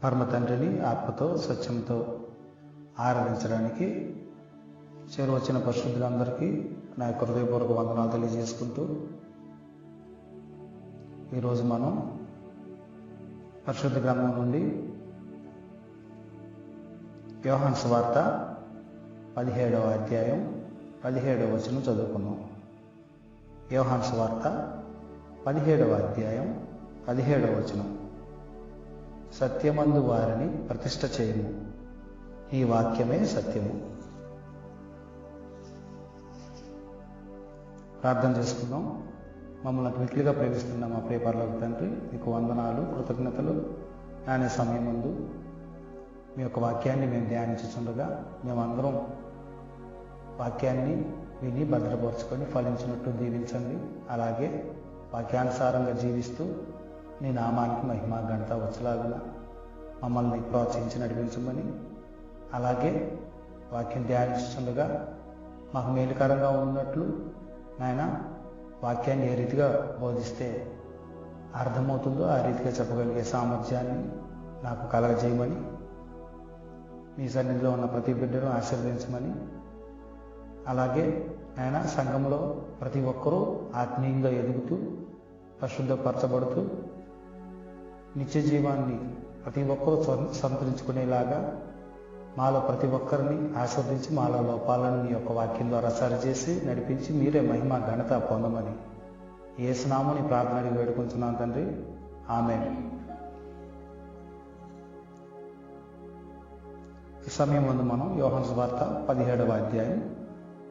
పరమ తండ్రిని ఆత్మతో సత్యంతో ఆరాధించడానికి చేరువచ్చిన పరిశుద్ధులందరికీ నా యొక్క హృదయపూర్వక వందనాలు తెలియజేసుకుంటూ ఈరోజు మనం పరిశుద్ధ గ్రంథం నుండి యోహాను సువార్త 17వ అధ్యాయం 17వ వచనం చదువుకున్నాం. యోహాను సువార్త 17వ అధ్యాయం 17వ వచనం. సత్యమందు వారిని ప్రతిష్ఠ చేయము, ఈ వాక్యమే సత్యము. ప్రార్థన చేసుకుందాం. మమ్మల్ని మిక్కిలిగా ప్రేమిస్తున్న మా ప్రియ పరలోక తండ్రి, మీకు వందనాలు, కృతజ్ఞతలు. అనే సమయం ముందు మీ యొక్క వాక్యాన్ని మేము ధ్యానించుతుండగా మేమందరం వాక్యాన్ని విని భద్రపరుచుకొని ఫలించినట్టు దీవించండి. అలాగే వాక్యానుసారంగా జీవిస్తూ నీ నామానికి మహిమ ఘనత వచ్చేలాగా మమ్మల్ని ప్రోత్సహించి నడిపించమని, అలాగే వాక్యం ధ్యానిస్తుండగా మాకు మేలుకరంగా ఉన్నట్లు నాయన వాక్యాన్ని ఏ రీతిగా బోధిస్తే అర్థమవుతుందో ఆ రీతిగా చెప్పగలిగే సామర్థ్యాన్ని నాకు కలగజేయమని, మీ సన్నిధిలో ఉన్న ప్రతి బిడ్డను ఆశీర్వదించమని, అలాగే ఆయన సంఘంలో ప్రతి ఒక్కరూ ఆత్మీయంగా ఎదుగుతూ పరిశుద్ధపరచబడుతూ నిత్య జీవాన్ని ప్రతి ఒక్కరూ సంతరించుకునేలాగా మాలో ప్రతి ఒక్కరిని ఆస్వాదించి మాలో లోపాలను మీ యొక్క వాక్యం ద్వారా సరిచేసి నడిపించి మీరే మహిమ ఘనత పొందమని యేసు నామమున ప్రార్థన అడిగి వేడుకుంటున్నాను తండ్రి. ఆమేన్. ఈ సమయం ముందు మనం యోహాను సువార్త 17వ అధ్యాయం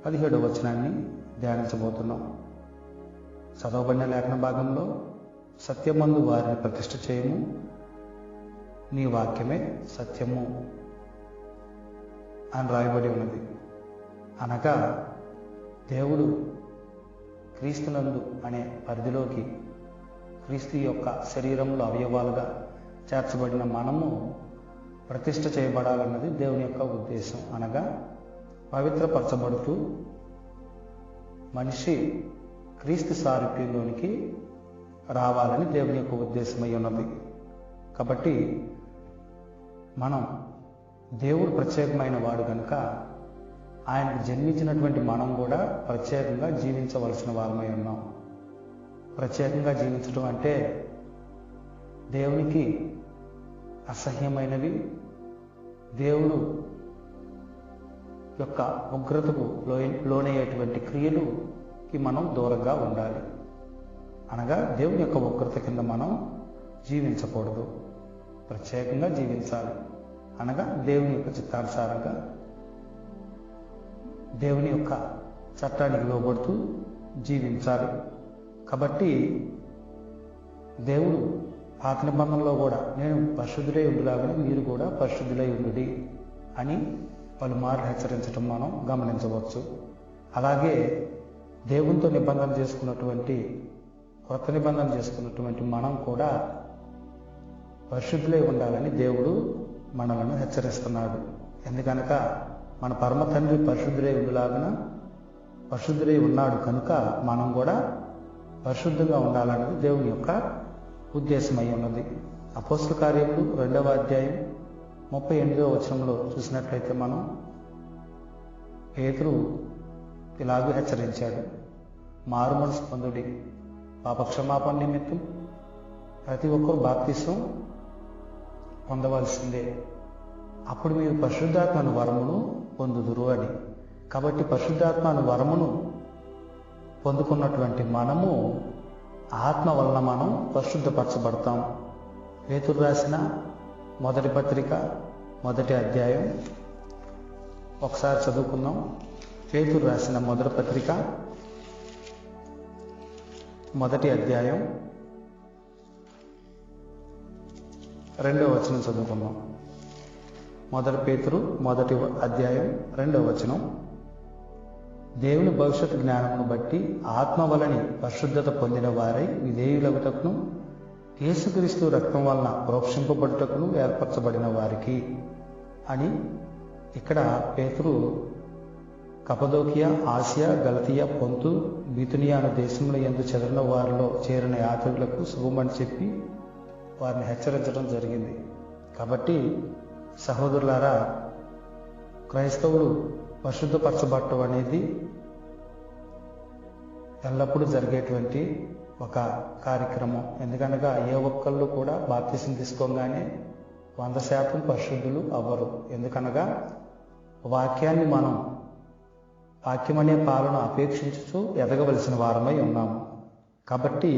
17వ వచనాన్ని ధ్యానించబోతున్నాం. చదవబడిన లేఖన భాగంలో సత్యమందు వారిని ప్రతిష్ఠ చేయము, నీ వాక్యమే సత్యము అని రాయబడి ఉన్నది. అనగా దేవుడు క్రీస్తునందు అనే పరిధిలోకి క్రీస్తు యొక్క శరీరంలో అవయవాలుగా చేర్చబడిన మనము ప్రతిష్ఠ చేయబడాలన్నది దేవుని యొక్క ఉద్దేశం. అనగా పవిత్రపరచబడుతూ మనిషి క్రీస్తు సారూప్యంలోనికి రావాలని దేవుని యొక్క ఉద్దేశమై ఉన్నది. కాబట్టి మనం దేవుడు ప్రత్యేకమైన వాడు కనుక ఆయనకు జన్మించినటువంటి మనం కూడా ప్రత్యేకంగా జీవించవలసిన వారమై ఉన్నాం. ప్రత్యేకంగా జీవించడం అంటే దేవునికి అసహ్యమైనవి, దేవుడు యొక్క ఉగ్రతకు లోనయ్యేటువంటి క్రియలుకి మనం దూరంగా ఉండాలి. అనగా దేవుని యొక్క ఉగ్రత కింద మనం జీవించకూడదు, ప్రత్యేకంగా జీవించాలి. అనగా దేవుని యొక్క చిత్తానుసారంగా దేవుని యొక్క చట్టానికి లోబడుతూ జీవించాలి. కాబట్టి దేవుడు పాత నిబంధనలో కూడా నేను పరిశుద్ధులై ఉండులాగానే మీరు కూడా పరిశుద్ధులై ఉండుడి అని పలుమార్లు హెచ్చరించడం మనం గమనించవచ్చు. అలాగే దేవునితో నిబంధన చేసుకున్నటువంటి కొత్త నిబంధన చేసుకున్నటువంటి మనం కూడా పరిశుద్ధులై ఉండాలని దేవుడు మనలను హెచ్చరిస్తున్నాడు. ఎందుకనక మన పరమ తండ్రి పరిశుద్ధులై ఉండులాగున పరిశుద్ధులై ఉన్నాడు కనుక మనం కూడా పరిశుద్ధంగా ఉండాలన్నది దేవుని యొక్క ఉద్దేశమై ఉన్నది. అపోస్తల కార్యములు 2వ అధ్యాయం 38వ వచనంలో చూసినట్లయితే మనం పేతురు ఇలాగూ హెచ్చరించాడు, మారు మనసు పొందుడి, పాపక్షమాపణ నిమిత్తం ప్రతి ఒక్కరు బాప్తిసం పొందవలసిందే, అప్పుడు మీరు పరిశుద్ధాత్మ వరమును పొందుదురు అని. కాబట్టి పరిశుద్ధాత్మ వరమును పొందుకున్నటువంటి మనము ఆత్మ వలన మనం పరిశుద్ధపరచబడతాం. పేతురు రాసిన మొదటి పత్రిక 1వ అధ్యాయం ఒకసారి చదువుకుందాం. పేతురు రాసిన మొదటి పత్రిక 1వ అధ్యాయం 2వ వచనం చదువుకుందాం. 1 పేతురు 1వ అధ్యాయం 2వ వచనం. దేవుని భవిష్యత్ జ్ఞానమును బట్టి ఆత్మ వలని పరిశుద్ధత పొందిన వారై విధేయులగుటకును యేసుక్రీస్తు రక్తం వలన ప్రోక్షింపబడుటకును ఏర్పరచబడిన వారికి అని ఇక్కడ పేతురు కపదోకియా, ఆసియా, గలతియా, పొంతు, బితునియా అనే దేశంలో యందు చెదరిన వారిలో చేరిన యాత్రికులకు శుభమని చెప్పి వారిని హెచ్చరించడం జరిగింది. కాబట్టి సహోదరులారా, క్రైస్తవులు పరిశుద్ధపరచబడటం అనేది ఎల్లప్పుడూ జరిగేటువంటి ఒక కార్యక్రమం. ఎందుకనగా ఏ ఒక్కళ్ళు కూడా బాప్తిసం తీసుకోగానే 100% పరిశుద్ధులు అవ్వరు. ఎందుకనగా వాక్యం అనే పాలను అపేక్షించుచు ఎదగవలసిన వారమై ఉన్నాము. కాబట్టి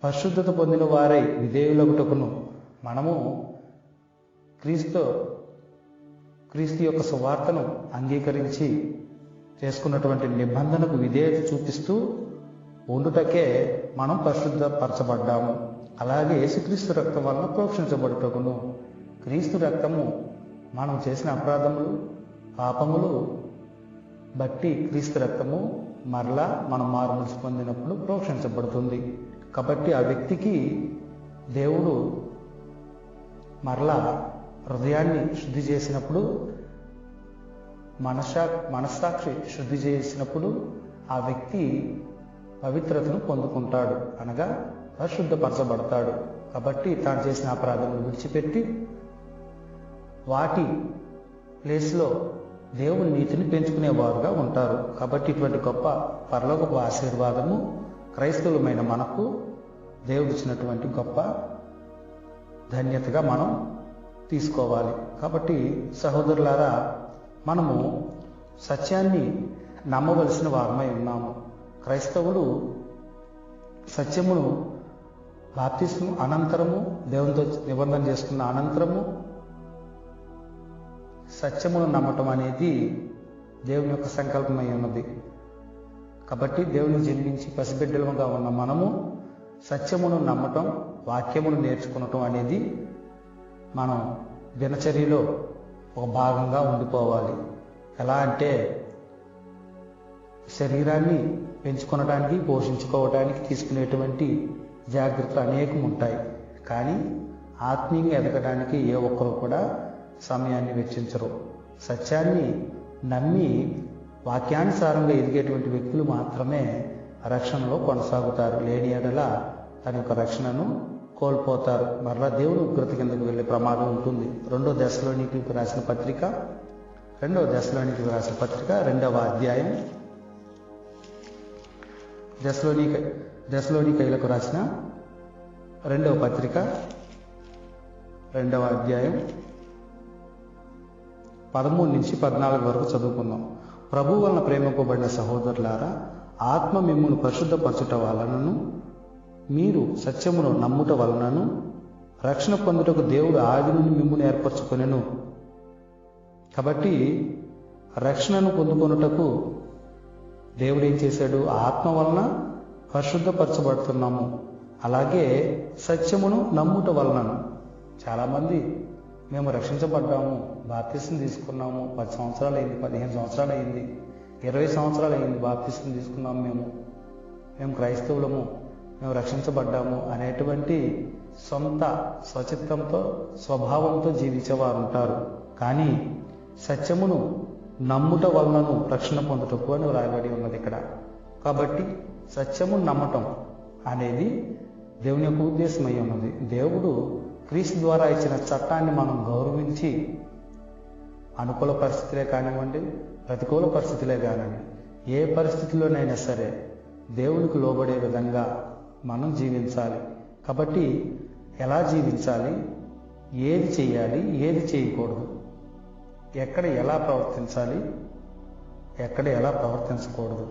పరిశుద్ధత పొందిన వారై విధేయులగుటకును మనము క్రీస్తు యొక్క సువార్తను అంగీకరించి చేసుకున్నటువంటి నిబంధనకు విధేయత చూపిస్తూ ఉండుటకే మనం పరిశుద్ధపరచబడ్డాము. అలాగే యేసుక్రీస్తు రక్తం వలన ప్రోక్షించబడుటకును, క్రీస్తు రక్తము మనం చేసిన అపరాధములు పాపములు బట్టి క్రీస్తు రక్తము మరలా మనం మారుమనసు పొందినప్పుడు ప్రోక్షించబడుతుంది. కాబట్టి ఆ వ్యక్తికి దేవుడు మరలా హృదయాన్ని శుద్ధి చేసినప్పుడు, మనస్సాక్షి శుద్ధి చేసినప్పుడు ఆ వ్యక్తి పవిత్రతను పొందుకుంటాడు, అనగా పరిశుద్ధపరచబడతాడు. కాబట్టి తాను చేసిన అపరాధములు విడిచిపెట్టి వాటి ప్లేస్లో దేవుని నీతిని పెంచుకునేవారుగా ఉంటారు. కాబట్టి ఇటువంటి గొప్ప పరలోకపు ఆశీర్వాదము క్రైస్తవులమైన మనకు దేవుడిచ్చినటువంటి గొప్ప ధన్యతగా మనం తీసుకోవాలి. కాబట్టి సహోదరులారా, మనము సత్యాన్ని నమ్మవలసిన వారమై ఉన్నాము. క్రైస్తవులు సత్యమును బాప్తిస్మం అనంతరము, దేవునితో నిబంధన చేసుకున్న అనంతరము సత్యమును నమ్మటం అనేది దేవుని యొక్క సంకల్పమై ఉన్నది. కాబట్టి దేవుని జన్మించి పసిబిడ్డలుగా ఉన్న మనము సత్యమును నమ్మటం, వాక్యమును నేర్చుకునటం అనేది మనం దినచర్యలో ఒక భాగంగా ఉండిపోవాలి. ఎలా అంటే శరీరాన్ని పెంచుకొనడానికి, పోషించుకోవడానికి తీసుకునేటువంటి జాగ్రత్తలు అనేకం ఉంటాయి. కానీ ఆత్మీయంగా ఎదగడానికి ఏ ఒక్కరు కూడా సమయాన్ని వెచ్చించరు. సత్యాన్ని నమ్మి వాక్యానుసారంగా ఎదిగేటువంటి వ్యక్తులు మాత్రమే రక్షణలో కొనసాగుతారు. లేని ఎడల తన యొక్క రక్షణను కోల్పోతారు, మరలా దేవుని ఉగ్రత కిందకు వెళ్ళే ప్రమాదం ఉంటుంది. రెండవ దశలోనికి రాసిన పత్రిక 2వ అధ్యాయం, దశలోనికైలకు రాసిన 2వ పత్రిక 2వ అధ్యాయం 13 నుంచి 14 వరకు చదువుకుందాం. ప్రభు వలన ప్రేమింపబడిన సహోదరులారా, ఆత్మ మిమ్మును పరిశుద్ధపరచుట వలనను, మీరు సత్యమును నమ్ముట వలనను రక్షణ పొందుటకు దేవుడు ఆది నుండి మిమ్మును ఏర్పరచుకొనెను. కాబట్టి రక్షణను పొందుకొనుటకు దేవుడు ఏం చేశాడు? ఆత్మ వలన పరిశుద్ధపరచబడుతున్నాము. అలాగే సత్యమును నమ్ముట వలనను. చాలామంది మేము రక్షించబడ్డాము, బాప్తిసం తీసుకున్నాము, 10 సంవత్సరాలు అయింది, 15 సంవత్సరాలు అయింది, 20 సంవత్సరాలు అయింది, బాప్తిసం తీసుకున్నాము, మేము క్రైస్తవులము, మేము రక్షించబడ్డాము అనేటువంటి సొంత స్వచిత్తంతో స్వభావంతో జీవించేవారు ఉంటారు. కానీ సత్యమును నమ్ముట వలనను రక్షణ పొందుటకు అని రాయబడి ఉన్నది ఇక్కడ. కాబట్టి సత్యమును నమ్మటం అనేది దేవుని యొక్క ఉద్దేశమై ఉన్నది. దేవుడు క్రీస్తు ద్వారా ఇచ్చిన చట్టాన్ని మనం గౌరవించి అనుకూల పరిస్థితులే కానివ్వండి, ప్రతికూల పరిస్థితులే కానివ్వండి, ఏ పరిస్థితిలోనైనా సరే దేవునికి లోబడే విధంగా మనం జీవించాలి. కాబట్టి ఎలా జీవించాలి, ఏది చేయాలి, ఏది చేయకూడదు, ఎక్కడ ఎలా ప్రవర్తించాలి, ఎక్కడ ఎలా ప్రవర్తించకూడదు,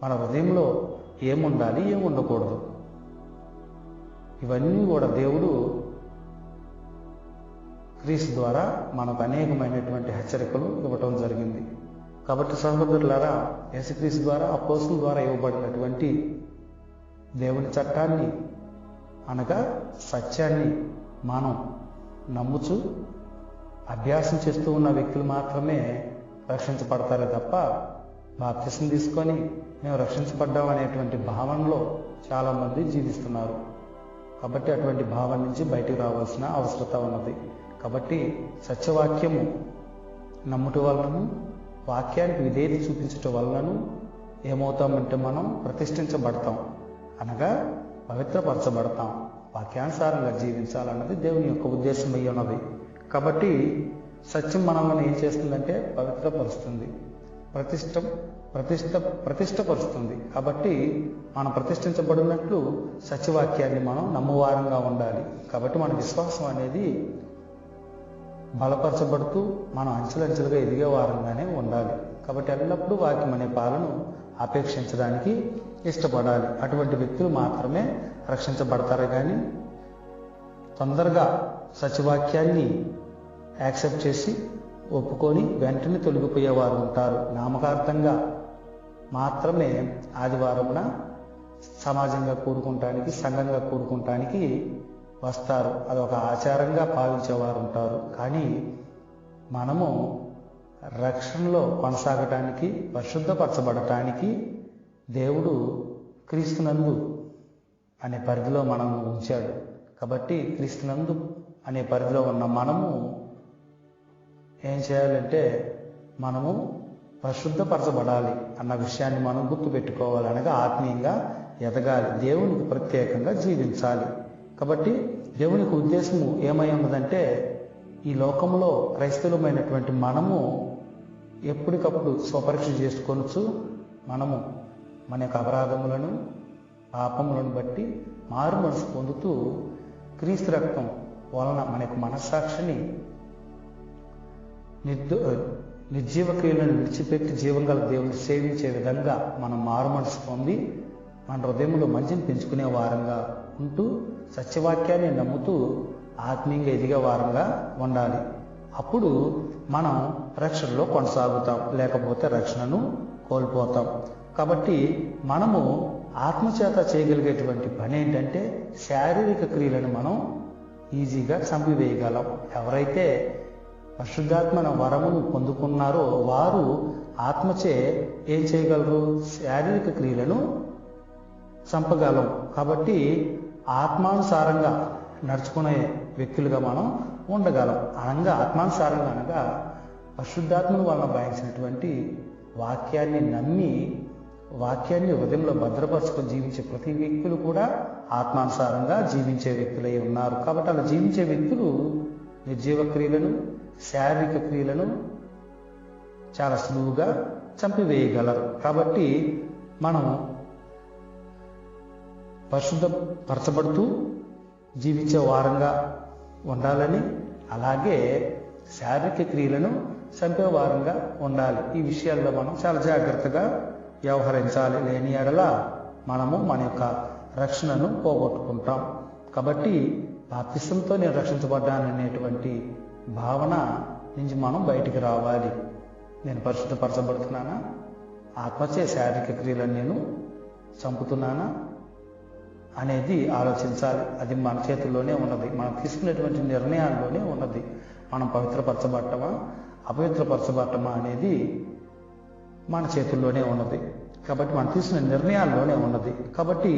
మన హృదయంలో ఏముండాలి, ఏముండకూడదు, ఇవన్నీ కూడా దేవుడు క్రీస్తు ద్వారా మనకు అనేకమైనటువంటి హెచ్చరికలు ఇవ్వటం జరిగింది. కాబట్టి సహోదరులారా, యేసుక్రీస్తు ద్వారా, అపోస్తుల ద్వారా ఇవ్వబడినటువంటి దేవుని చట్టాన్ని అనగా సత్యాన్ని మనం నమ్ముచు అభ్యాసం చేస్తూ ఉన్న వ్యక్తులు మాత్రమే రక్షించబడతారే తప్ప బాప్తిసం తీసుకొని మేము రక్షించబడ్డాం అనేటువంటి భావనలో చాలామంది జీవిస్తున్నారు. కాబట్టి అటువంటి భావన నుంచి బయటకు రావాల్సిన అవసరత ఉన్నది. కాబట్టి సత్యవాక్యము నమ్ముట వలనను, వాక్యానికి విధేయత చూపించటం వలనను ఏమవుతామంటే మనం ప్రతిష్ఠించబడతాం, అనగా పవిత్రపరచబడతాం. వాక్యానుసారంగా జీవించాలన్నది దేవుని యొక్క ఉద్దేశం అయి ఉన్నది. కాబట్టి సత్యం మనల్ని ఏం చేస్తుందంటే పవిత్రపరుస్తుంది, ప్రతిష్టపరుస్తుంది. కాబట్టి మనం ప్రతిష్ఠించబడినట్లు సత్యవాక్యాన్ని మనం నమ్మువారంగా ఉండాలి. కాబట్టి మన విశ్వాసం అనేది బలపరచబడుతూ మనం అంచెలంచెలుగా ఎదిగే వారంగానే ఉండాలి. కాబట్టి ఎల్లప్పుడూ వాక్యం అనే పాలను అపేక్షించడానికి ఇష్టపడాలి. అటువంటి వ్యక్తులు మాత్రమే రక్షించబడతారు. కానీ తొందరగా సత్యవాక్యాన్ని యాక్సెప్ట్ చేసి ఒప్పుకొని వెంటనే తొలగిపోయేవారు ఉంటారు. నామకార్థంగా మాత్రమే ఆదివారమున సమాజంగా కూడుకుంటానికి, సంఘంగా కూడుకుంటానికి వస్తారు. అదొక ఆచారంగా భావించేవారు ఉంటారు. కానీ మనము రక్షణలో కొనసాగటానికి, పరిశుద్ధపరచబడటానికి దేవుడు క్రీస్తునందు అనే పరిధిలో మనము ఉంచాడు. కాబట్టి క్రీస్తునందు అనే పరిధిలో ఉన్న మనము ఏం చేయాలంటే మనము పరిశుద్ధపరచబడాలి అన్న విషయాన్ని మనం గుర్తుపెట్టుకోవాలి. అనగా ఆత్మీయంగా ఎదగాలి, దేవునికి ప్రత్యేకంగా జీవించాలి. కాబట్టి దేవునికి ఉద్దేశము ఏమై ఉన్నదంటే ఈ లోకంలో క్రైస్తవులమైనటువంటి మనము ఎప్పటికప్పుడు స్వపరీక్ష చేసుకొనొచ్చు. మనము మన యొక్క అపరాధములను, పాపములను బట్టి మారు మనసు పొందుతూ క్రీస్తు రక్తం వలన మన యొక్క మనస్సాక్షిని నిర్జీవ క్రియలను విడిచిపెట్టి జీవంగల దేవుని సేవించే విధంగా మనం మారు మనసు పొంది మన హృదయంలో మంచిని పెంచుకునే వారంగా ఉంటూ సత్యవాక్యాన్ని నమ్ముతూ ఆత్మీయంగా ఎదిగే వారంగా ఉండాలి. అప్పుడు మనం రక్షణలో కొనసాగుతాం, లేకపోతే రక్షణను కోల్పోతాం. కాబట్టి మనము ఆత్మచేత చేయగలిగేటువంటి పని ఏంటంటే శారీరక క్రియలను మనం ఈజీగా చంపివేయగలం. ఎవరైతే పరిశుద్ధాత్మ వరమును పొందుకున్నారో వారు ఆత్మచే ఏం చేయగలరు? శారీరక క్రియలను చంపగలం. కాబట్టి ఆత్మానుసారంగా నడుచుకునే వ్యక్తులుగా మనం ఉండగలం. అనగా ఆత్మానుసారంగా అనగా పరిశుద్ధాత్మను వలన గ్రహించినటువంటి వాక్యాన్ని నమ్మి వాక్యాన్ని హృదయంలో భద్రపరుచుకొని జీవించే ప్రతి వ్యక్తులు కూడా ఆత్మానుసారంగా జీవించే వ్యక్తులై ఉన్నారు. కాబట్టి అలా జీవించే వ్యక్తులు నిర్జీవ క్రియలను, శారీరక క్రియలను చాలా సులువుగా చంపివేయగలరు. కాబట్టి మనం పరిశుద్ధపరచబడుతూ జీవించే వారంగా ఉండాలని, అలాగే శారీరక క్రియలను చంపే వారంగా ఉండాలి. ఈ విషయాల్లో మనం చాలా జాగ్రత్తగా వ్యవహరించాలి. లేని ఎడల మనము మన యొక్క రక్షణను పోగొట్టుకుంటాం. కాబట్టి బాప్తిసంతో నేను రక్షించబడ్డాననేటువంటి భావన నుంచి మనం బయటికి రావాలి. నేను పరిశుద్ధపరచబడుతున్నానా? ఆత్మచే శారీరక క్రియలను నేను చంపుతున్నానా అనేది ఆలోచించాలి. అది మన చేతుల్లోనే ఉన్నది, మనం తీసుకునేటువంటి నిర్ణయాల్లోనే ఉన్నది. మనం పవిత్రపరచబడటమా, అపవిత్రపరచబడటమా అనేది మన చేతుల్లోనే ఉన్నది. కాబట్టి మనం తీసుకునే నిర్ణయాల్లోనే ఉన్నది. కాబట్టి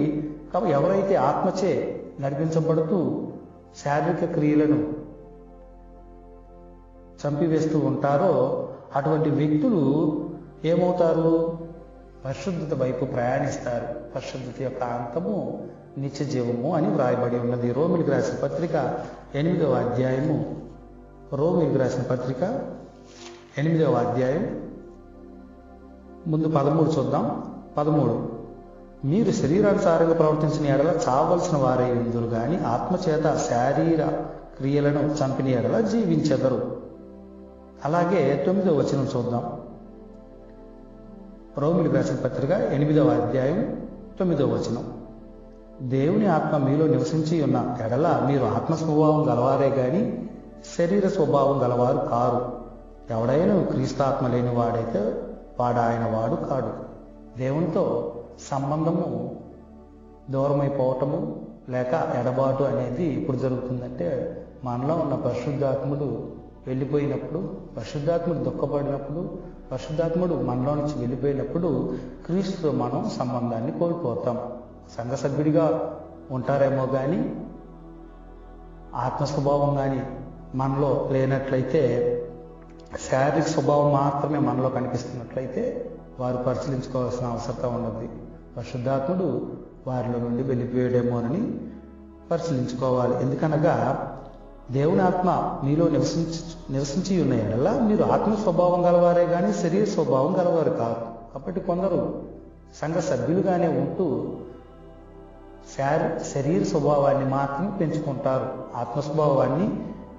ఎవరైతే ఆత్మచే నడిపించబడుతూ శారీరక క్రియలను చంపివేస్తూ ఉంటారో అటువంటి వ్యక్తులు ఏమవుతారు? పరిశుద్ధత వైపు ప్రయాణిస్తారు. పరిశుద్ధత యొక్క అంతము నిత్య జీవము అని వ్రాయబడి ఉన్నది. రోమిలికి రాసిన పత్రిక 8వ అధ్యాయము, రోమిలికి రాసిన పత్రిక 8వ అధ్యాయం ముందు 13 చూద్దాం. 13 మీరు శరీరానుసారంగా ప్రవర్తించిన ఎడల చావలసిన వారై ఉందురు గాని ఆత్మచేత శారీర క్రియలను చంపిన ఎడల జీవించెదరు. అలాగే 9వ వచనం చూద్దాం. రోమిలికి రాసిన పత్రిక 8వ అధ్యాయం 9వ వచనం. దేవుని ఆత్మ మీలో నివసించి ఉన్న ఎడల మీరు ఆత్మ స్వభావం గలవారే గాని శరీర స్వభావం గలవారు కారు. ఎవడైనా క్రీస్తాత్మ లేని వాడైతే వాడు ఆయన వాడు కాడు. దేవునితో సంబంధము దూరమైపోవటము లేక ఎడబాటు అనేది ఎప్పుడు జరుగుతుందంటే మనలో ఉన్న పరిశుద్ధాత్ముడు వెళ్ళిపోయినప్పుడు, పరిశుద్ధాత్ముడు దుఃఖపడినప్పుడు, పరిశుద్ధాత్ముడు మనలో నుంచి వెళ్ళిపోయినప్పుడు క్రీస్తుతో మనం సంబంధాన్ని కోల్పోతాం. సంఘ సభ్యుడిగా ఉంటారేమో కానీ ఆత్మ స్వభావం కానీ మనలో లేనట్లయితే, శారీరక స్వభావం మాత్రమే మనలో కనిపిస్తున్నట్లయితే వారు పరిశీలించుకోవాల్సిన అవసరం ఉన్నది. పరిశుద్ధాత్ముడు వారిలో నుండి వెళ్ళిపోయాడేమోనని పరిశీలించుకోవాలి. ఎందుకనగా దేవుని ఆత్మ మీలో నివసించి ఉన్న ఎడల మీరు ఆత్మ స్వభావం గలవారే కానీ శరీర స్వభావం గలవారు కాదు. కాబట్టి కొందరు సంఘ సభ్యులుగానే ఉంటూ శరీర స్వభావాన్ని మాత్రం పెంచుకుంటారు, ఆత్మ స్వభావాన్ని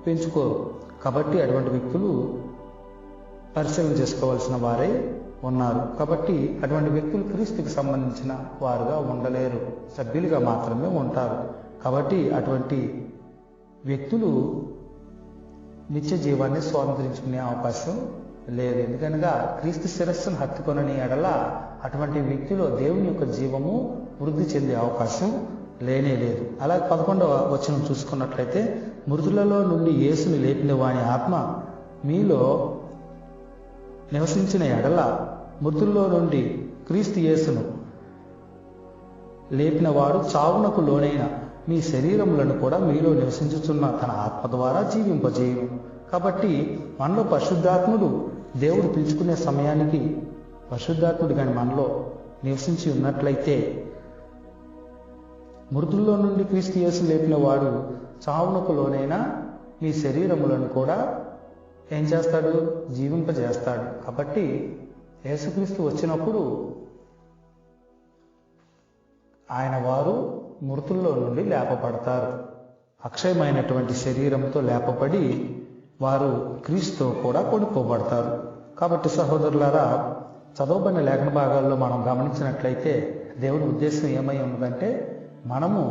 పెంచుకోరు. కాబట్టి అటువంటి వ్యక్తులు పరిశీలన చేసుకోవాల్సిన వారే ఉన్నారు. కాబట్టి అటువంటి వ్యక్తులు క్రీస్తుకి సంబంధించిన వారుగా ఉండలేరు, సభ్యులుగా మాత్రమే ఉంటారు. కాబట్టి అటువంటి వ్యక్తులు నిత్య జీవాన్ని స్వాతంత్రించుకునే అవకాశం లేదు. ఎందుకనగా క్రీస్తు శిరస్సును హత్తుకొనని ఎడల అటువంటి వ్యక్తిలో దేవుని యొక్క జీవము వృద్ధి చెందే అవకాశం లేనే లేదు. అలాగే 11వ వచనం చూసుకున్నట్లయితే, మృతులలో నుండి యేసుని లేపిన వాని ఆత్మ మీలో నివసించిన ఎడల మృతుల్లో నుండి క్రీస్తు యేసును లేపిన వాడు చావునకు లోనైన మీ శరీరములను కూడా మీలో నివసించుతున్న తన ఆత్మ ద్వారా జీవింపజేయును. కాబట్టి మనలో పరిశుద్ధాత్ముడు దేవుడు పిలుచుకునే సమయానికి పరిశుద్ధాత్ముడు కానీ మనలో నివసించి ఉన్నట్లయితే, మృతుల్లో నుండి క్రీస్తు యేసు లేపిన వాడు చావునకు లోనైన మీ శరీరములను కూడా ఏం చేస్తాడు? జీవింపజేస్తాడు. కాబట్టి యేసుక్రీస్తు వచ్చినప్పుడు ఆయన వారు మృతుల్లో నుండి లేపబడతారు. అక్షయమైనటువంటి శరీరంతో లేపబడి వారు క్రీస్తుతో కూడా కొనుక్కోబడతారు. కాబట్టి సహోదరులారా, చదవబడిన లేఖన భాగాల్లో మనం గమనించినట్లయితే దేవుని ఉద్దేశం ఏమై ఉన్నదంటే, మనము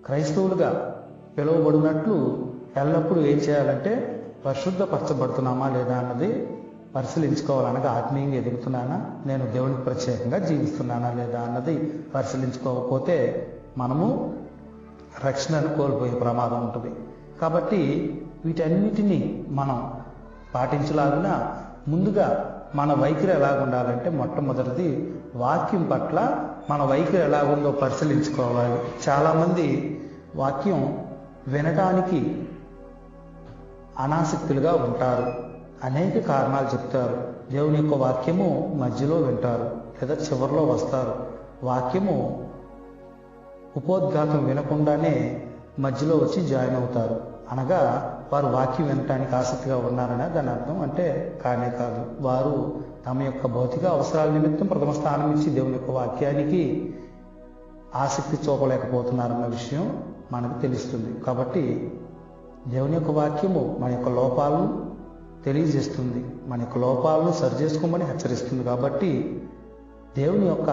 క్రైస్తవులుగా పిలువబడినట్లు ఎల్లప్పుడూ ఏం చేయాలంటే పరిశుద్ధపరచబడుతున్నామా లేదా అన్నది పరిశీలించుకోవాలనగా, ఆత్మీయంగా ఎదుగుతున్నానా, నేను దేవునికి ప్రత్యేకంగా జీవిస్తున్నానా లేదా అన్నది పరిశీలించుకోకపోతే మనము రక్షణను కోల్పోయే ప్రమాదం ఉంటుంది. కాబట్టి వీటన్నిటినీ మనం పాటించలాగిన ముందుగా మన వైఖరి ఎలాగుండాలంటే, మొట్టమొదటిది వాక్యం పట్ల మన వైఖరి ఎలాగుందో పరిశీలించుకోవాలి. చాలామంది వాక్యం వినటానికి అనాసక్తులుగా ఉంటారు. అనేక కారణాలు చెప్తారు. దేవుని యొక్క వాక్యము మధ్యలో వింటారు లేదా చివరిలో వస్తారు. వాక్యము ఉపోద్ఘాతం వినకుండానే మధ్యలో వచ్చి జాయిన్ అవుతారు. అనగా వారు వాక్యం వినటానికి ఆసక్తిగా ఉన్నారనే దాని అర్థం. అంటే కానే కాదు, వారు తమ యొక్క భౌతిక అవసరాల నిమిత్తం ప్రథమ స్థానం ఇచ్చి దేవుని యొక్క వాక్యానికి ఆసక్తి చూపలేకపోతున్నారన్న విషయం మనకు తెలుస్తుంది. కాబట్టి దేవుని యొక్క వాక్యము మన యొక్క లోపాలను తెలియజేస్తుంది, మన యొక్క లోపాలను సరిచేసుకోమని హెచ్చరిస్తుంది. కాబట్టి దేవుని యొక్క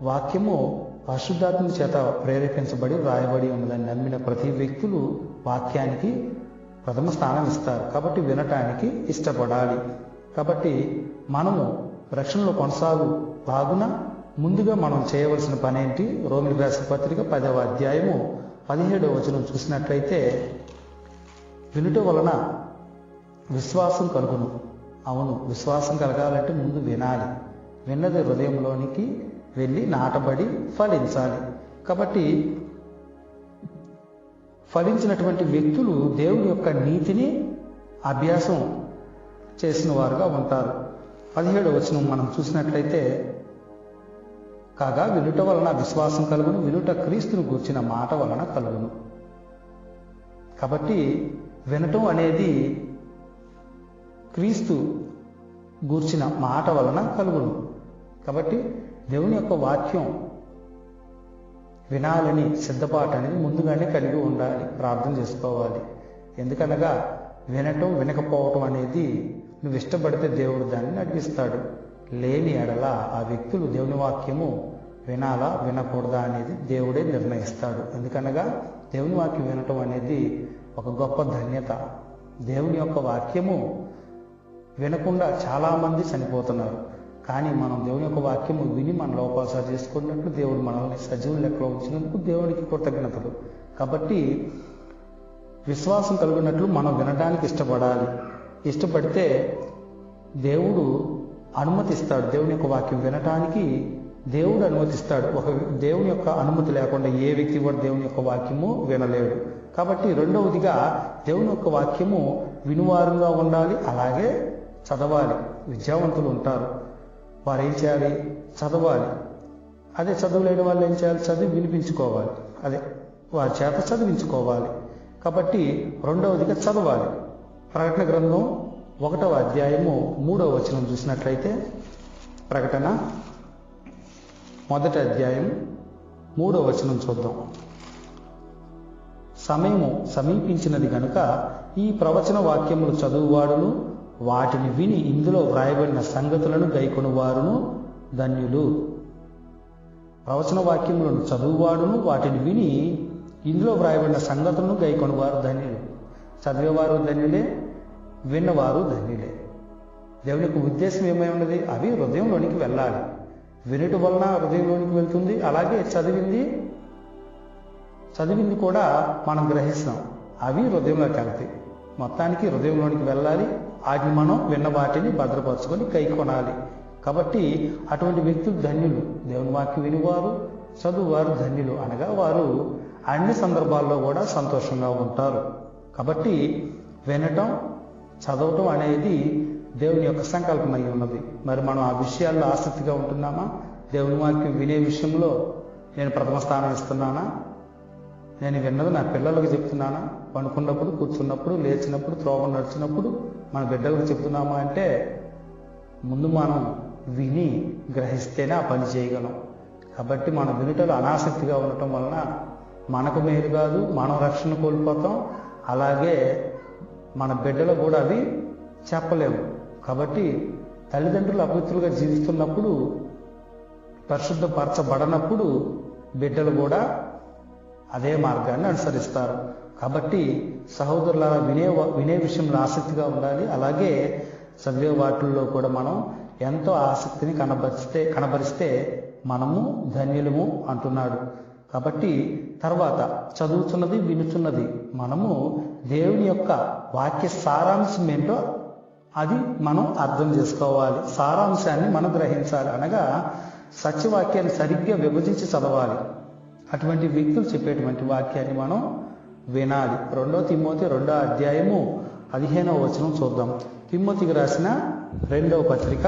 వాక్యము పరిశుద్ధాత్మ చేత ప్రేరేపించబడి వ్రాయబడి ఉన్నదని నమ్మిన ప్రతి వ్యక్తులు వాక్యానికి ప్రథమ స్థానం ఇస్తారు. కాబట్టి వినటానికి ఇష్టపడాలి. కాబట్టి మనము రక్షణలో కొనసాగు బాగున ముందుగా మనం చేయవలసిన పని ఏంటి? రోమిలికి రాసిన పత్రిక 10వ అధ్యాయము 17వ వచనం చూసినట్లయితే, వినుట వలన విశ్వాసం కలుగును. అవును, విశ్వాసం కలగాలంటే ముందు వినాలి. విన్నది హృదయంలోనికి వెళ్ళి నాటబడి ఫలించాలి. కాబట్టి ఫలించినటువంటి వ్యక్తులు దేవుని యొక్క నీతిని అభ్యాసం చేసిన వారుగా ఉంటారు. 17వ వచనం మనం చూసినట్లయితే, కాగా వినుట వలన విశ్వాసం కలుగును, వినుట క్రీస్తును గూర్చిన మాట వలన కలుగును. కాబట్టి వినటం అనేది క్రీస్తు గూర్చిన మాట వలన కలుగును. కాబట్టి దేవుని యొక్క వాక్యం వినాలని సిద్ధపాటు అనేది ముందుగానే కలిగి ఉండాలి, ప్రార్థన చేసుకోవాలి. ఎందుకనగా వినటం వినకపోవటం అనేది నువ్వు ఇష్టపడితే దేవుడు దాన్ని నడిపిస్తాడు. లేని ఎడల ఆ వ్యక్తులు దేవుని వాక్యము వినాలా వినకూడదా అనేది దేవుడే నిర్ణయిస్తాడు. ఎందుకనగా దేవుని వాక్యం వినటం అనేది ఒక గొప్ప ధన్యత. దేవుని యొక్క వాక్యము వినకుండా చాలామంది చనిపోతున్నారు. కానీ మనం దేవుని యొక్క వాక్యము విని మన లోపాలు సరి చేసుకున్నట్లు దేవుడు మనల్ని సజీవుల లెక్కలో ఉంచినందుకు దేవునికి కృతజ్ఞతలు. కాబట్టి విశ్వాసం కలిగినట్లు మనం వినడానికి ఇష్టపడాలి. ఇష్టపడితే దేవుడు అనుమతిస్తాడు. దేవుని యొక్క వాక్యం వినటానికి దేవుడు అనుమతిస్తాడు. దేవుని యొక్క అనుమతి లేకుండా ఏ వ్యక్తి కూడా దేవుని యొక్క వాక్యము వినలేడు. కాబట్టి రెండవదిగా దేవుని యొక్క వాక్యము వినువారుగా ఉండాలి, అలాగే చదవాలి. విద్యావంతులు ఉంటారు, వారు ఏం చేయాలి? చదవాలి. అదే చదువు లేని వాళ్ళు ఏం చేయాలి? చదివి వినిపించుకోవాలి, అదే వారి చేత చదివించుకోవాలి. కాబట్టి రెండవదిగా చదవాలి. ప్రకటన గ్రంథం 1వ అధ్యాయము 3వ వచనం చూసినట్లయితే, ప్రకటన 1వ అధ్యాయం 3వ వచనం చూద్దాం. సమయము సమీపించినది గనుక ఈ ప్రవచన వాక్యములు చదువువాడును వాటిని విని ఇందులో వ్రాయబడిన సంగతులను గైకొనువారును ధన్యులు. ప్రవచన వాక్యములను చదువువాడును వాటిని విని ఇందులో వ్రాయబడిన సంగతులను గైకొనువారు ధన్యులు. చదివేవారు ధన్యులే, విన్నవారు ధన్యులే. దేవుని యొక్క ఉద్దేశం ఏమై ఉన్నది? అవి హృదయంలోనికి వెళ్ళాలి. వినుట వలన హృదయంలోనికి వెళ్తుంది. అలాగే చదివింది కూడా మనం గ్రహిస్తాం, అవి హృదయంలోకి వెళ్తాయి. మొత్తానికి హృదయంలోనికి వెళ్ళాలి. వాటిని మనం విన్న వాటిని భద్రపరచుకొని కైకొనాలి. కాబట్టి అటువంటి వ్యక్తులు ధన్యులు. దేవుని వాక్యం వినివారు, చదువువారు ధన్యులు. అనగా వారు అన్ని సందర్భాల్లో కూడా సంతోషంగా ఉంటారు. కాబట్టి వినటం, చదవటం అనేది దేవుని యొక్క సంకల్పం అయి ఉన్నది. మరి మనం ఆ విషయాల్లో ఆసక్తిగా ఉంటున్నామా? దేవుని వాక్యం వినే విషయంలో నేను ప్రథమ స్థానం ఇస్తున్నానా? నేను విన్నది నా పిల్లలకు చెప్తున్నానా? పనుకున్నప్పుడు, కూర్చున్నప్పుడు, లేచినప్పుడు, త్రోవ నడిచినప్పుడు మన బిడ్డలకు చెప్తున్నామా అంటే ముందు మనం విని గ్రహిస్తేనే ఆ పని చేయగలం. కాబట్టి మన వినుటలో అనాసక్తిగా ఉండటం వలన మనకు మేలు కాదు, మనం రక్షణ కోల్పోతాం. అలాగే మన బిడ్డలు కూడా అవి చెప్పలేము. కాబట్టి తల్లిదండ్రులు అపవిత్రులుగా జీవిస్తున్నప్పుడు, పరిశుద్ధపరచబడనప్పుడు బిడ్డలు కూడా అదే మార్గాన్ని అనుసరిస్తారు. కాబట్టి సహోదరులారా, వినే విషయంలో ఆసక్తిగా ఉండాలి. అలాగే చదివే వాటిల్లో కూడా మనం ఎంతో ఆసక్తిని కనబరిస్తే మనము ధన్యులము అంటున్నాడు. కాబట్టి తర్వాత చదువుతున్నది, వినుతున్నది మనము దేవుని యొక్క వాక్య సారాంశం ఏంటో అది మనం అర్థం చేసుకోవాలి. సారాంశాన్ని మనం గ్రహించాలి. అనగా సత్యవాక్యాన్ని సరిగ్గా విభజించి చదవాలి. అటువంటి వ్యక్తులు చెప్పేటువంటి వాక్యాన్ని మనం వినాలి. 2 తిమోతి 2వ అధ్యాయము 15వ వచనం చూద్దాం. తిమోతికి రాసిన 2వ పత్రిక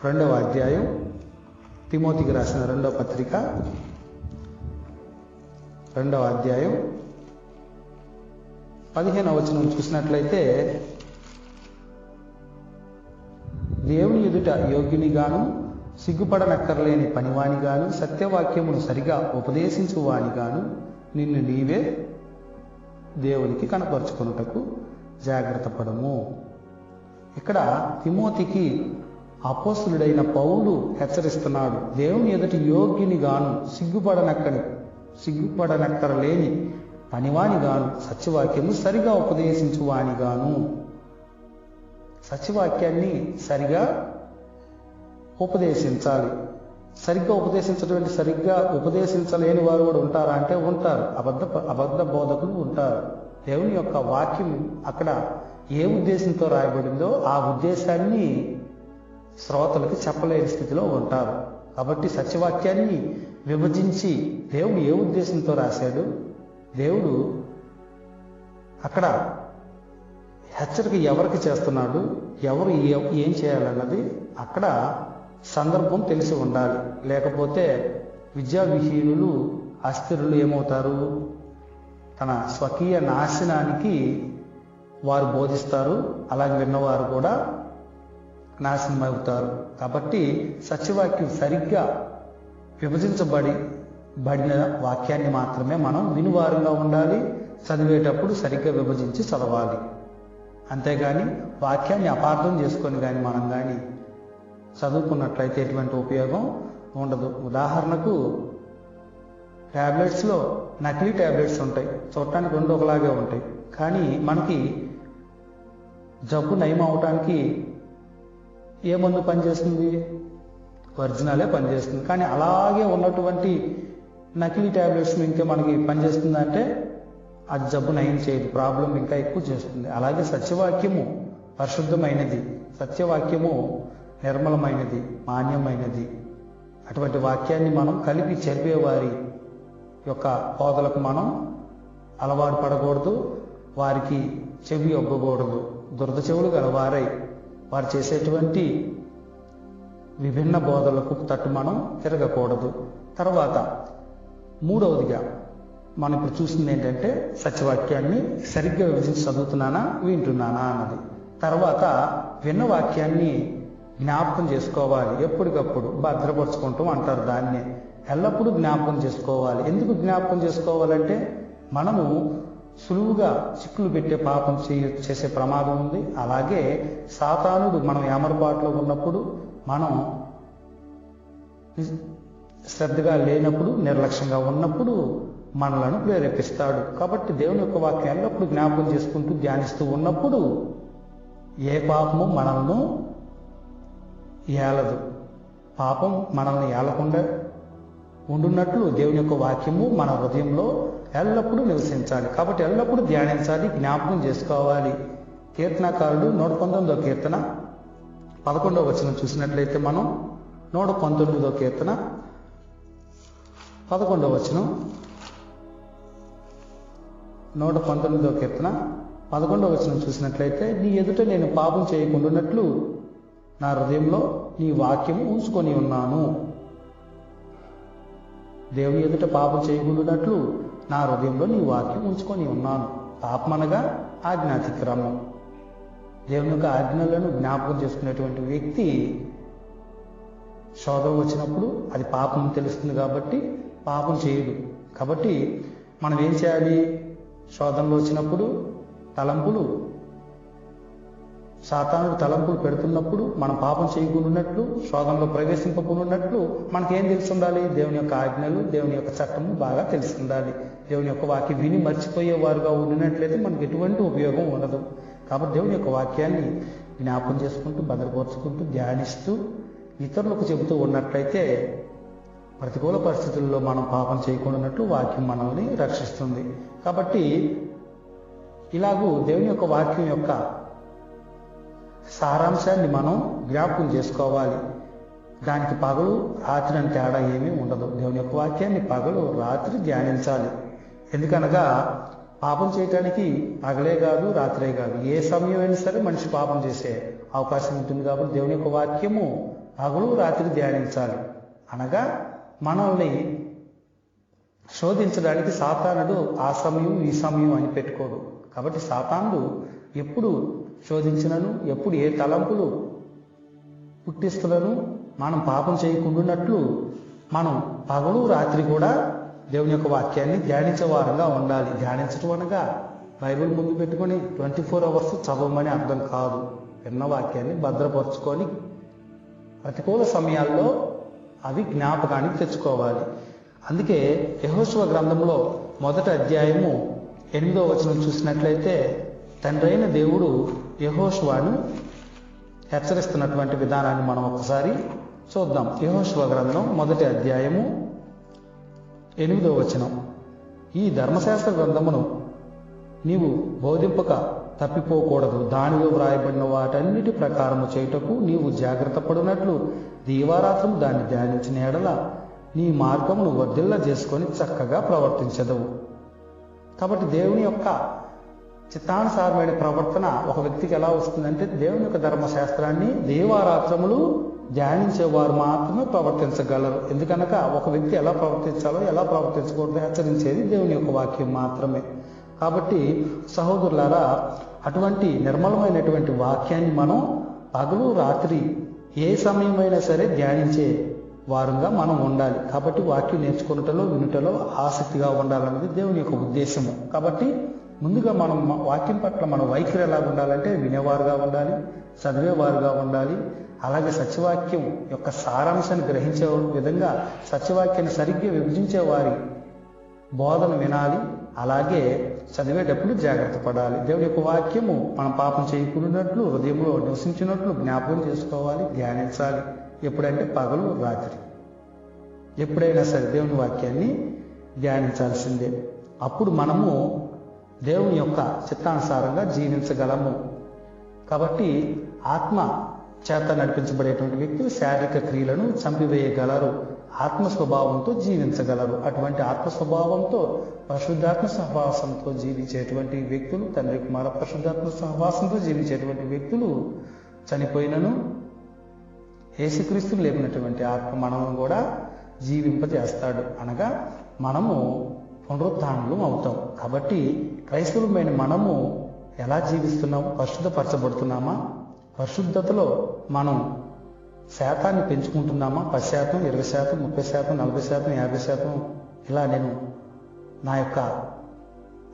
2వ అధ్యాయం, తిమోతికి రాసిన 2వ పత్రిక 2వ అధ్యాయం 15వ వచనం చూసినట్లయితే, దేవుని ఎదుట యోగ్యునిగాను సిగ్గుపడనక్కర్లేని పనివానిగాను సత్యవాక్యమును సరిగా ఉపదేశించువానిగాను నిన్ను నీవే దేవునికి కనపరుచుకొనుటకు జాగ్రత్త పడము. ఇక్కడ తిమోతికి అపోస్తులుడైన పౌలు హెచ్చరిస్తున్నాడు. దేవుని ఎదుటి యోగ్యునిగాను సిగ్గుపడనక్కరలేని పనివానిగాను సత్యవాక్యము సరిగా ఉపదేశించువానిగాను. సత్యవాక్యాన్ని సరిగా ఉపదేశించాలి. సరిగ్గా ఉపదేశించలేని వారు కూడా ఉంటారా అంటే ఉంటారు. అబద్ధ బోధకులు ఉంటారు. దేవుని యొక్క వాక్యం అక్కడ ఏ ఉద్దేశంతో రాయబడిందో ఆ ఉద్దేశాన్ని శ్రోతలకు చెప్పలేని స్థితిలో ఉంటారు. కాబట్టి సత్యవాక్యాన్ని విభజించి దేవుడు ఏ ఉద్దేశంతో రాశాడు, దేవుడు అక్కడ హెచ్చరిక ఎవరికి చేస్తున్నాడు, ఎవరు ఏం చేయాలన్నది అక్కడ సందర్భం తెలిసి ఉండాలి. లేకపోతే విద్యావిహీనులు, అస్థిరులు ఏమవుతారు? తన స్వకీయ నాశనానికి వారు బోధిస్తారు. అలాగే విన్నవారు కూడా నాశనం అవుతారు. కాబట్టి సత్యవాక్యం సరిగ్గా విభజించబడిన వాక్యాన్ని మాత్రమే మనం వినువారంగా ఉండాలి. చదివేటప్పుడు సరిగ్గా విభజించి చదవాలి. అంతేగాని వాక్యాన్ని అపార్థం చేసుకొని కానీ మనం కానీ చదువుకున్నట్లయితే ఎటువంటి ఉపయోగం ఉండదు. ఉదాహరణకు ట్యాబ్లెట్స్లో నకిలీ ట్యాబ్లెట్స్ ఉంటాయి. చూడటానికి రెండు ఒకలాగే ఉంటాయి. కానీ మనకి జబ్బు నయం అవటానికి ఏ మందు పనిచేస్తుంది? ఒరిజినలే పనిచేస్తుంది. కానీ అలాగే ఉన్నటువంటి నకిలీ ట్యాబ్లెట్స్ ఇంకా మనకి పనిచేస్తుందంటే అది జబ్బు నయం చేయదు, ప్రాబ్లం ఇంకా ఎక్కువ చేస్తుంది. అలాగే సత్యవాక్యము పరిశుద్ధమైనది, సత్యవాక్యము నిర్మలమైనది, మాన్యమైనది. అటువంటి వాక్యాన్ని మనం కలిపి చదివేవారి యొక్క బోధలకు మనం అలవాటు పడకూడదు. వారికి చెవి ఒగ్గకూడదు. దురద చెవులు గలవారై వారు చేసేటువంటి విభిన్న బోధలకు తట్టు మనం తిరగకూడదు. తర్వాత మూడవదిగా మనం ఇప్పుడు చూసింది ఏంటంటే సత్యవాక్యాన్ని సరిగ్గా విభజించి చదువుతున్నానా వింటున్నానా అన్నది. తర్వాత విన్న వాక్యాన్ని జ్ఞాపకం చేసుకోవాలి, ఎప్పటికప్పుడు భద్రపరుచుకుంటూ అంటారు దాన్ని. ఎల్లప్పుడూ జ్ఞాపకం చేసుకోవాలి. ఎందుకు జ్ఞాపకం చేసుకోవాలంటే మనము సులువుగా చిక్కులు పెట్టే పాపం చేసే ప్రమాదం ఉంది. అలాగే సాతానుడు మనం ఏమరపాటులో ఉన్నప్పుడు, మనం శ్రద్ధగా లేనప్పుడు, నిర్లక్ష్యంగా ఉన్నప్పుడు మనలను ప్రేరేపిస్తాడు. కాబట్టి దేవుని యొక్క వాక్యం ఎల్లప్పుడూ జ్ఞాపకం చేసుకుంటూ ధ్యానిస్తూ ఉన్నప్పుడు ఏ పాపము మనల్ని ఏలదు. పాపం మనల్ని ఏలకుండా ఉండున్నట్లు దేవుని యొక్క వాక్యము మన హృదయంలో ఎల్లప్పుడూ నివసించాలి. కాబట్టి ఎల్లప్పుడూ ధ్యానించాలి, జ్ఞాపకం చేసుకోవాలి. కీర్తనకారుడు 119వ కీర్తన 11వ వచనం చూసినట్లయితే మనం 119వ కీర్తన 11వ వచనం, 119వ కీర్తన 11వ వచనం చూసినట్లయితే, నీ ఎదుట నేను పాపం చేయకుండానట్లు నా హృదయంలో నీ వాక్యము ఉంచుకొని ఉన్నాను. దేవుని ఎదుట పాపం చేయకుండానట్లు నా హృదయంలో నీ వాక్యం ఉంచుకొని ఉన్నాను. పాపం అనగా ఆజ్ఞాతిక్రమం. దేవుని యొక్క ఆజ్ఞలను జ్ఞాపకం చేసుకునేటువంటి వ్యక్తి శోధన వచ్చినప్పుడు అది పాపం తెలుస్తుంది కాబట్టి పాపం చేయడు. కాబట్టి మనం ఏం చేయాలి? శోధనలు వచ్చినప్పుడు తలంపులు, సాతానుడు తలంపులు పెడుతున్నప్పుడు మనం పాపం చేయకుండాన్నట్లు, శోధనలో ప్రవేశింపకుండాన్నట్లు మనకేం తెలిసి ఉండాలి? దేవుని యొక్క ఆజ్ఞలు, దేవుని యొక్క చట్టము బాగా తెలిసి ఉండాలి. దేవుని యొక్క వాక్యం విని మర్చిపోయేవారుగా ఉండినట్లయితే మనకు ఎటువంటి ఉపయోగం ఉండదు. కాబట్టి దేవుని యొక్క వాక్యాన్ని జ్ఞాపకం చేసుకుంటూ, భద్రపరుచుకుంటూ, ధ్యానిస్తూ ఇతరులకు చెబుతూ ఉన్నట్లయితే ప్రతికూల పరిస్థితుల్లో మనం పాపం చేయకుండాన్నట్లు వాక్యం మనల్ని రక్షిస్తుంది. కాబట్టి ఇలాగూ దేవుని యొక్క వాక్యం యొక్క సారాంశాన్ని మనం జ్ఞాపకం చేసుకోవాలి. దానికి పగలు రాత్రి అని తేడా ఏమీ ఉండదు. దేవుని యొక్క వాక్యాన్ని పగలు రాత్రి ధ్యానించాలి. ఎందుకనగా పాపం చేయటానికి పగలే కాదు, రాత్రే కాదు, ఏ సమయం అయినా సరే మనిషి పాపం చేసే అవకాశం ఉంటుంది. కాబట్టి దేవుని యొక్క వాక్యము పగలు రాత్రి ధ్యానించాలి. అనగా మనల్ని శోధించడానికి సాతానుడు ఆ సమయం ఈ సమయం అని పెట్టుకోడు. కాబట్టి సాతానుడు ఎప్పుడు శోధించినను, ఎప్పుడు ఏ తలంపులు పుట్టిస్తులను మనం పాపం చేయకుండాన్నట్లు మనం పగలు రాత్రి కూడా దేవుని యొక్క వాక్యాన్ని ధ్యానించే వారంగా ఉండాలి. ధ్యానించడం అనగా బైబిల్ ముందు పెట్టుకొని 24 అవర్స్ చదవమని అర్థం కాదు. విన్న వాక్యాన్ని భద్రపరుచుకొని ప్రతికూల సమయాల్లో అవి జ్ఞాపకానికి తెచ్చుకోవాలి. అందుకే యెహోషువ గ్రంథంలో 1వ అధ్యాయము 8వ వచనం చూసినట్లయితే తండ్రైన దేవుడు యెహోషువను హెచ్చరిస్తున్నటువంటి విధానాన్ని మనం ఒకసారి చూద్దాం. యెహోషువ గ్రంథం 1వ అధ్యాయము 8వ వచనం, ఈ ధర్మశాస్త్ర గ్రంథమును నీవు బోధింపక తప్పిపోకూడదు. దానిలో వ్రాయబడిన వాటన్నిటి ప్రకారము చేయుటకు నీవు జాగ్రత్త పడినట్లు దీవారాత్రము దాన్ని ధ్యానించిన ఎడల నీ మార్గమును వర్ధిల్ల చేసుకొని చక్కగా ప్రవర్తించదవు. కాబట్టి దేవుని యొక్క చిత్తానుసారమైన ప్రవర్తన ఒక వ్యక్తికి ఎలా వస్తుందంటే, దేవుని యొక్క ధర్మశాస్త్రాన్ని దీవారాత్రములు ధ్యానించేవారు మాత్రమే ప్రవర్తించగలరు. ఎందుకనగా ఒక వ్యక్తి ఎలా ప్రవర్తించాలో ఎలా ప్రవర్తించకూడదో హెచ్చరించేది దేవుని యొక్క వాక్యం మాత్రమే. కాబట్టి సహోదరులారా, అటువంటి నిర్మలమైనటువంటి వాక్యాన్ని మనం పగలు రాత్రి ఏ సమయమైనా సరే ధ్యానించే వారంగా మనం ఉండాలి. కాబట్టి వాక్యం నేర్చుకున్నటలో, వినుటలో ఆసక్తిగా ఉండాలన్నది దేవుని యొక్క ఉద్దేశము. కాబట్టి ముందుగా మనం వాక్యం పట్ల మన వైఖరి ఎలా ఉండాలంటే వినేవారుగా ఉండాలి, చదివేవారుగా ఉండాలి. అలాగే సత్యవాక్యం యొక్క సారాంశాన్ని గ్రహించే విధంగా సత్యవాక్యాన్ని సరిగ్గా విభజించే వారి బోధన వినాలి. అలాగే చదివేటప్పుడు జాగ్రత్త పడాలి. దేవుని యొక్క వాక్యము మనం పాపం చేయకూడనట్లు, హృదయంలో నివసించినట్లు జ్ఞాపకం చేసుకోవాలి, ధ్యానించాలి. ఎప్పుడంటే పగలు రాత్రి, ఎప్పుడైనా సరే దేవుని వాక్యాన్ని ధ్యానించాల్సిందే. అప్పుడు మనము దేవుని యొక్క చిత్తానుసారంగా జీవించగలము. కాబట్టి ఆత్మ చేత నడిపించబడేటువంటి వ్యక్తులు శారీరక క్రియలను చంపివేయగలరు, ఆత్మ స్వభావంతో జీవించగలరు. అటువంటి ఆత్మ స్వభావంతో పరిశుద్ధాత్మ సహవాసంతో జీవించేటువంటి వ్యక్తులు, తండ్రి కుమార పరిశుద్ధాత్మ సహవాసంతో జీవించేటువంటి వ్యక్తులు చనిపోయినను యేసుక్రీస్తుని లేపినటువంటి ఆత్మ మనల్ని కూడా జీవింపజేస్తాడు. అనగా మనము పునరుత్థానులు అవుతాం. కాబట్టి క్రైస్తవులమైన మనము ఎలా జీవిస్తున్నాము? పరిశుద్ధపరచబడుతున్నామా? పరిశుద్ధతలో మనం శాతాన్ని పెంచుకుంటున్నామా? 10%, 20%, 30%, 40%, 50% ఇలా నేను నా యొక్క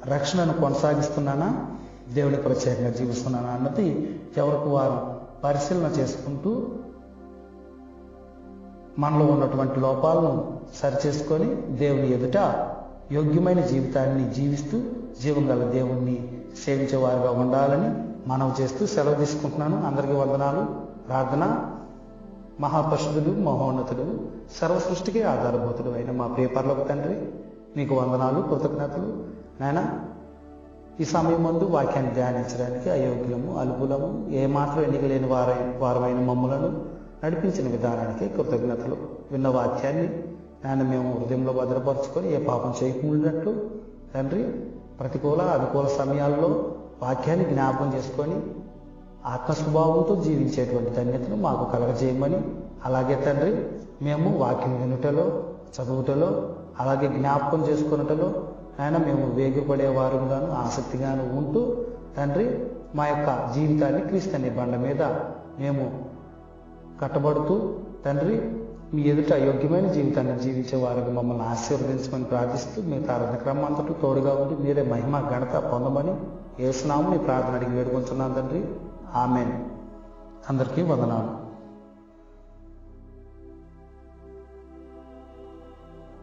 రక్షణను కొనసాగిస్తున్నానా? దేవుని ప్రత్యేకంగా జీవిస్తున్నానా అన్నది ఎవరికి వారు పరిశీలన చేసుకుంటూ మనలో ఉన్నటువంటి లోపాలను సరిచేసుకొని దేవుని ఎదుట యోగ్యమైన జీవితాన్ని జీవిస్తూ జీవం గల దేవుణ్ణి సేవించేవారుగా ఉండాలని మనవి చేస్తూ సెలవు తీసుకుంటున్నాను. అందరికీ వందనాలు. ప్రార్థన. మహాపరిశుద్ధుడు, మహోన్నతుడు, సర్వ సృష్టికి ఆధారభూతుడు అయిన మా ప్రియ పరలోక తండ్రి, మీకు వందనాలు, కృతజ్ఞతలు. నాయన, ఈ సమయం ముందు వాక్యాన్ని ధ్యానించడానికి అయోగ్యము, అలుపులము, ఏమాత్రం ఎన్నిక లేని వారమైన మమ్ములను నడిపించిన విధానానికి కృతజ్ఞతలు. విన్న వాక్యాన్ని నాయన మేము హృదయంలో భద్రపరుచుకొని ఏ పాపం చేయకుండాట్లు తండ్రి, ప్రతికూల అనుకూల సమయాల్లో వాక్యాన్ని జ్ఞాపకం చేసుకొని ఆత్మస్వభావంతో జీవించేటువంటి ధన్యతను మాకు కలగజేయమని, అలాగే తండ్రి మేము వాక్యం వినుటలో, చదువుటలో, అలాగే జ్ఞాపకం చేసుకున్నటలో ఆయన మేము వేగిపడేవారుగాను ఆసక్తిగాను ఉంటూ తండ్రి మా యొక్క జీవితాన్ని క్రీస్తు అనే బండ మీద మేము కట్టబడుతూ తండ్రి మీ ఎదుట యోగ్యమైన జీవితాన్ని జీవించే వారికి మమ్మల్ని ఆశీర్వదించమని ప్రార్థిస్తూ మీ ఆరాధన క్రమం అంతటా తోడుగా ఉండి మీరే మహిమ ఘనత పొందమని యేసునామమున ఈ ప్రార్థన అడిగి వేడుకొంచున్నాను తండ్రి. ఆమేన్. అందరికీ వందనాలు.